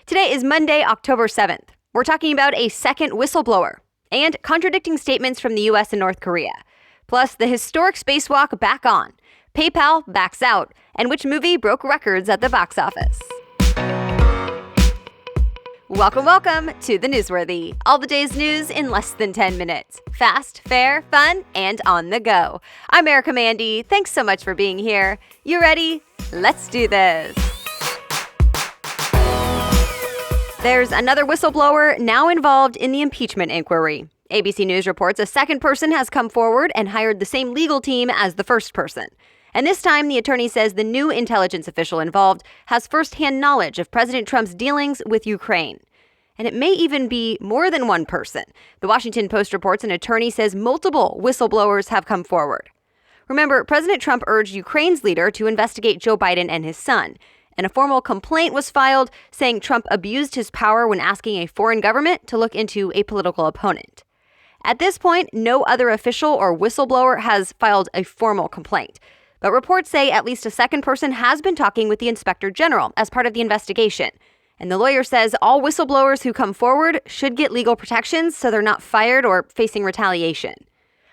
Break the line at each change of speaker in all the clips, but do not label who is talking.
Today is Monday, October 7th. We're talking about a second whistleblower and contradicting statements from the U.S. and North Korea. Plus, the historic spacewalk back on, PayPal backs out, and which movie broke records at the box office. Welcome to The Newsworthy. All the day's news in less than 10 minutes. Fast, fair, fun, and on the go. I'm Erica Mandy. Thanks so much for being here. You ready? Let's do this. There's another whistleblower now involved in the impeachment inquiry. ABC News reports a second person has come forward and hired the same legal team as the first person. And this time, the attorney says the new intelligence official involved has firsthand knowledge of President Trump's dealings with Ukraine. And it may even be more than one person. The Washington Post reports an attorney says multiple whistleblowers have come forward. Remember, President Trump urged Ukraine's leader to investigate Joe Biden and his son. And a formal complaint was filed saying Trump abused his power when asking a foreign government to look into a political opponent. At this point, no other official or whistleblower has filed a formal complaint. But reports say at least a second person has been talking with the inspector general as part of the investigation. And the lawyer says all whistleblowers who come forward should get legal protections so they're not fired or facing retaliation.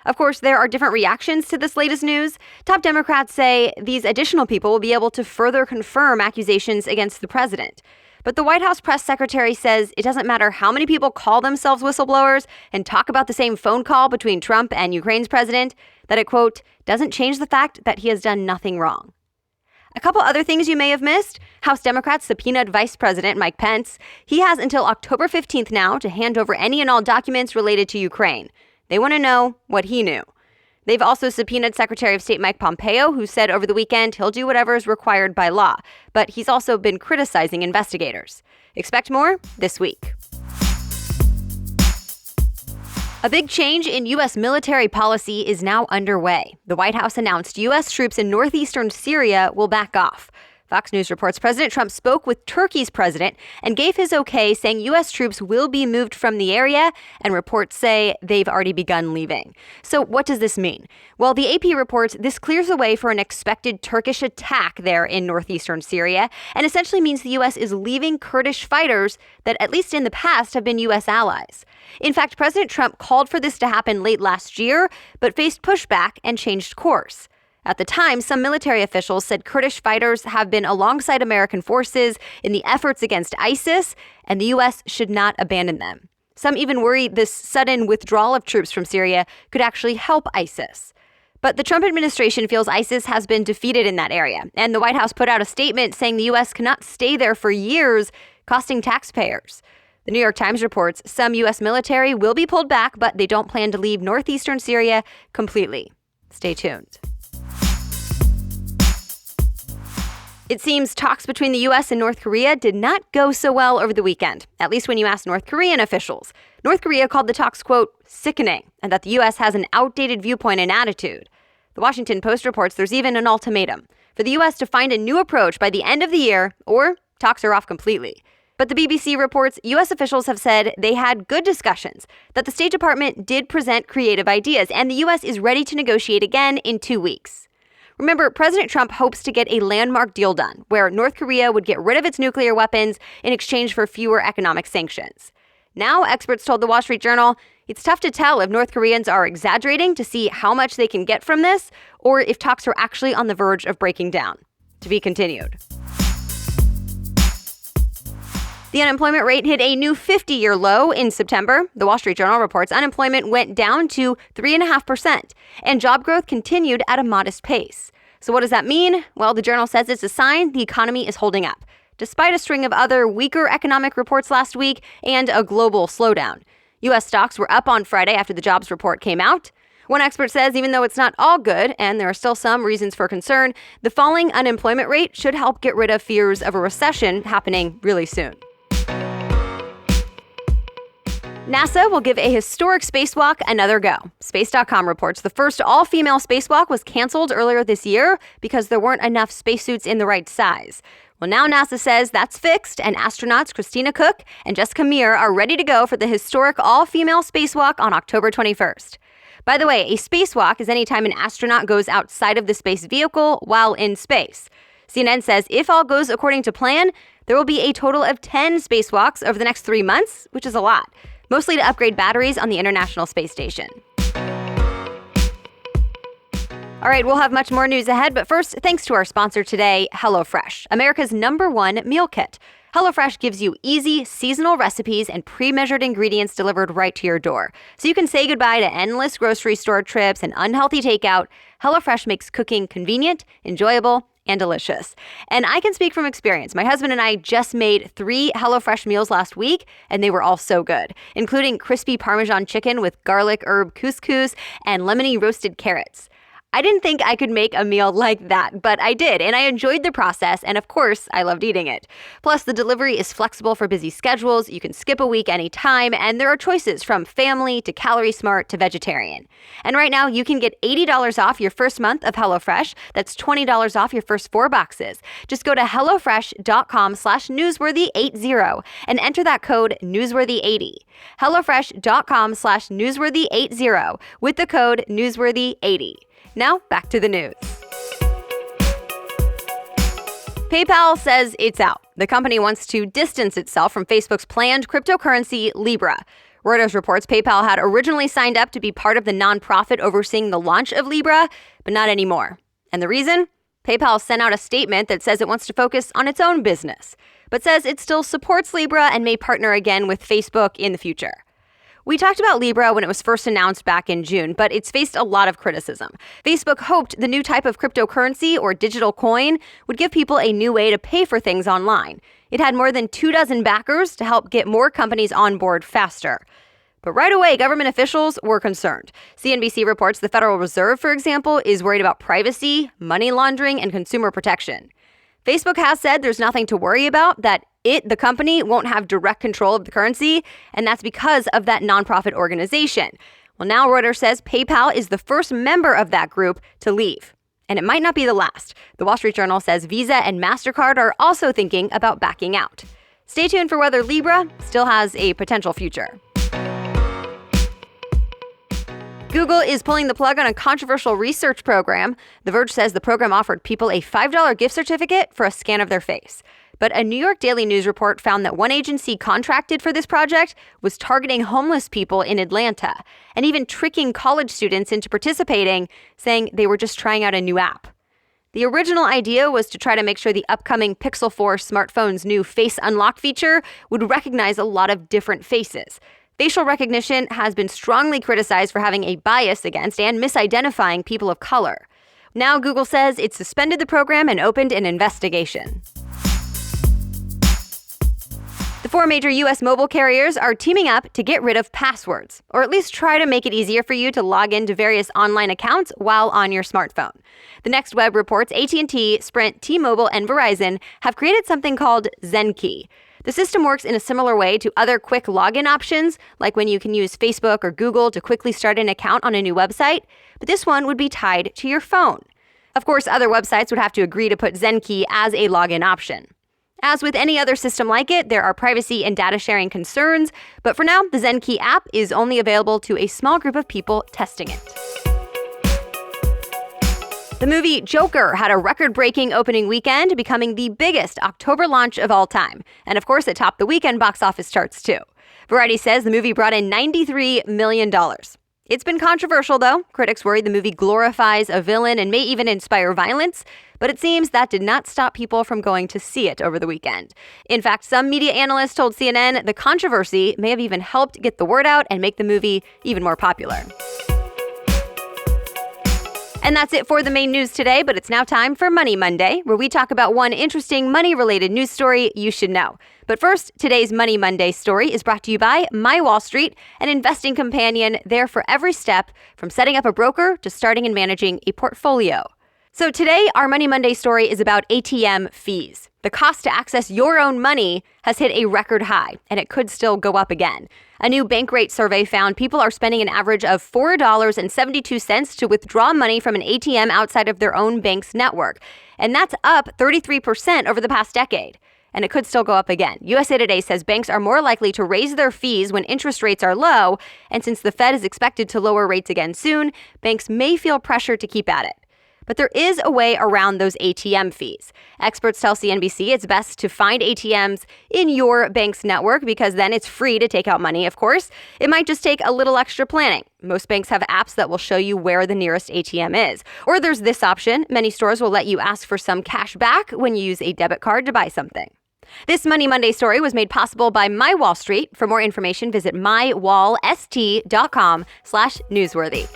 Of course, there are different reactions to this latest news. Top Democrats say these additional people will be able to further confirm accusations against the president. But the White House press secretary says it doesn't matter how many people call themselves whistleblowers and talk about the same phone call between Trump and Ukraine's president, that it, quote, doesn't change the fact that he has done nothing wrong. A couple other things you may have missed. House Democrats subpoenaed Vice President Mike Pence. He has until October 15th now to hand over any and all documents related to Ukraine. They want to know what he knew. They've also subpoenaed Secretary of State Mike Pompeo, who said over the weekend he'll do whatever is required by law. But he's also been criticizing investigators. Expect more this week. A big change in U.S. military policy is now underway. The White House announced U.S. troops in northeastern Syria will back off. Fox News reports President Trump spoke with Turkey's president and gave his okay, saying U.S. troops will be moved from the area, and reports say they've already begun leaving. So what does this mean? Well, the AP reports this clears the way for an expected Turkish attack there in northeastern Syria, and essentially means the U.S. is leaving Kurdish fighters that, at least in the past, have been U.S. allies. In fact, President Trump called for this to happen late last year, but faced pushback and changed course. At the time, some military officials said Kurdish fighters have been alongside American forces in the efforts against ISIS, and the U.S. should not abandon them. Some even worry this sudden withdrawal of troops from Syria could actually help ISIS. But the Trump administration feels ISIS has been defeated in that area, and the White House put out a statement saying the U.S. cannot stay there for years, costing taxpayers. The New York Times reports some U.S. military will be pulled back, but they don't plan to leave northeastern Syria completely. Stay tuned. It seems talks between the U.S. and North Korea did not go so well over the weekend, at least when you ask North Korean officials. North Korea called the talks, quote, sickening, and that the U.S. has an outdated viewpoint and attitude. The Washington Post reports there's even an ultimatum for the U.S. to find a new approach by the end of the year, or talks are off completely. But the BBC reports U.S. officials have said they had good discussions, that the State Department did present creative ideas, and the U.S. is ready to negotiate again in 2 weeks. Remember, President Trump hopes to get a landmark deal done where North Korea would get rid of its nuclear weapons in exchange for fewer economic sanctions. Now, experts told the Wall Street Journal it's tough to tell if North Koreans are exaggerating to see how much they can get from this, or if talks are actually on the verge of breaking down. To be continued. The unemployment rate hit a new 50-year low in September. The Wall Street Journal reports unemployment went down to 3.5%, and job growth continued at a modest pace. So what does that mean? Well, the Journal says it's a sign the economy is holding up, despite a string of other weaker economic reports last week and a global slowdown. U.S. stocks were up on Friday after the jobs report came out. One expert says even though it's not all good, and there are still some reasons for concern, the falling unemployment rate should help get rid of fears of a recession happening really soon. NASA will give a historic spacewalk another go. Space.com reports the first all-female spacewalk was canceled earlier this year because there weren't enough spacesuits in the right size. Well, now NASA says that's fixed, and astronauts Christina Koch and Jessica Meir are ready to go for the historic all-female spacewalk on October 21st. By the way, a spacewalk is any time an astronaut goes outside of the space vehicle while in space. CNN says if all goes according to plan, There will be a total of 10 spacewalks over the next 3 months, which is a lot, mostly to upgrade batteries on the International Space Station. All right, we'll have much more news ahead, but first, thanks to our sponsor today, HelloFresh, America's #1 meal kit. HelloFresh gives you easy, seasonal recipes and pre-measured ingredients delivered right to your door. So you can say goodbye to endless grocery store trips and unhealthy takeout. HelloFresh makes cooking convenient, enjoyable, and delicious. And I can speak from experience. My husband and I just made 3 HelloFresh meals last week, and they were all so good, including crispy Parmesan chicken with garlic herb couscous and lemony roasted carrots. I didn't think I could make a meal like that, but I did, and I enjoyed the process, and of course, I loved eating it. Plus, the delivery is flexible for busy schedules, you can skip a week anytime, and there are choices from family to calorie smart to vegetarian. And right now, you can get $80 off your first month of HelloFresh. That's $20 off your first 4 boxes. Just go to HelloFresh.com/newsworthy80 and enter that code newsworthy80. HelloFresh.com/newsworthy80 with the code newsworthy80. Now, back to the news. PayPal says it's out. The company wants to distance itself from Facebook's planned cryptocurrency, Libre. Reuters reports PayPal had originally signed up to be part of the nonprofit overseeing the launch of Libre, but not anymore. And the reason? PayPal sent out a statement that says it wants to focus on its own business, but says it still supports Libre and may partner again with Facebook in the future. We talked about Libre when it was first announced back in June, but it's faced a lot of criticism. Facebook hoped the new type of cryptocurrency or digital coin would give people a new way to pay for things online. It had more than 24 backers to help get more companies on board faster. But right away, government officials were concerned. CNBC reports the Federal Reserve, for example, is worried about privacy, money laundering, and consumer protection. Facebook has said there's nothing to worry about, that the company, won't have direct control of the currency, and that's because of that nonprofit organization. Well, now Reuters says PayPal is the first member of that group to leave. And it might not be the last. The Wall Street Journal says Visa and MasterCard are also thinking about backing out. Stay tuned for whether Libre still has a potential future. Google is pulling the plug on a controversial research program. TheVerge says the program offered people a $5 gift certificate for a scan of their face. But a New York Daily News report found that one agency contracted for this project was targeting homeless people in Atlanta and even tricking college students into participating, saying they were just trying out a new app. The original idea was to try to make sure the upcoming Pixel 4 smartphone's new Face Unlock feature would recognize a lot of different faces. Facial recognition has been strongly criticized for having a bias against and misidentifying people of color. Now Google says it suspended the program and opened an investigation. The 4 major U.S. mobile carriers are teaming up to get rid of passwords, or at least try to make it easier for you to log into various online accounts while on your smartphone. The Next Web reports AT&T, Sprint, T-Mobile, and Verizon have created something called ZenKey. The system works in a similar way to other quick login options, like when you can use Facebook or Google to quickly start an account on a new website, but this one would be tied to your phone. Of course, other websites would have to agree to put ZenKey as a login option. As with any other system like it, there are privacy and data sharing concerns, but for now, the ZenKey app is only available to a small group of people testing it. The movie Joker had a record-breaking opening weekend, becoming the biggest October launch of all time. And of course, it topped the weekend box office charts too. Variety says the movie brought in $93 million. It's been controversial, though. Critics worry the movie glorifies a villain and may even inspire violence, but it seems that did not stop people from going to see it over the weekend. In fact, some media analysts told CNN the controversy may have even helped get the word out and make the movie even more popular. And that's it for the main news today, but it's now time for Money Monday, where we talk about one interesting money-related news story you should know. But first, today's Money Monday story is brought to you by My Wall Street, an investing companion there for every step, from setting up a broker to starting and managing a portfolio. So today, our Money Monday story is about ATM fees. The cost to access your own money has hit a record high, and it could still go up again. A new Bankrate survey found people are spending an average of $4.72 to withdraw money from an ATM outside of their own bank's network. And that's up 33% over the past decade. And it could still go up again. USA Today says banks are more likely to raise their fees when interest rates are low. And since the Fed is expected to lower rates again soon, banks may feel pressure to keep at it. But there is a way around those ATM fees. Experts tell CNBC it's best to find ATMs in your bank's network because then it's free to take out money, of course. It might just take a little extra planning. Most banks have apps that will show you where the nearest ATM is. Or there's this option. Many stores will let you ask for some cash back when you use a debit card to buy something. This Money Monday story was made possible by My Wall Street. For more information, visit mywallst.com/newsworthy.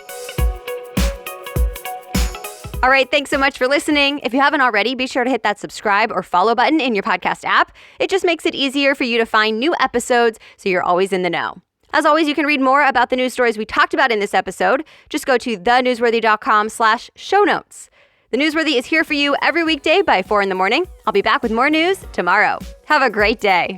All right, thanks so much for listening. If you haven't already, be sure to hit that subscribe or follow button in your podcast app. It just makes it easier for you to find new episodes so you're always in the know. As always, you can read more about the news stories we talked about in this episode. Just go to thenewsworthy.com/show notes. The Newsworthy is here for you every weekday by 4 in the morning. I'll be back with more news tomorrow. Have a great day.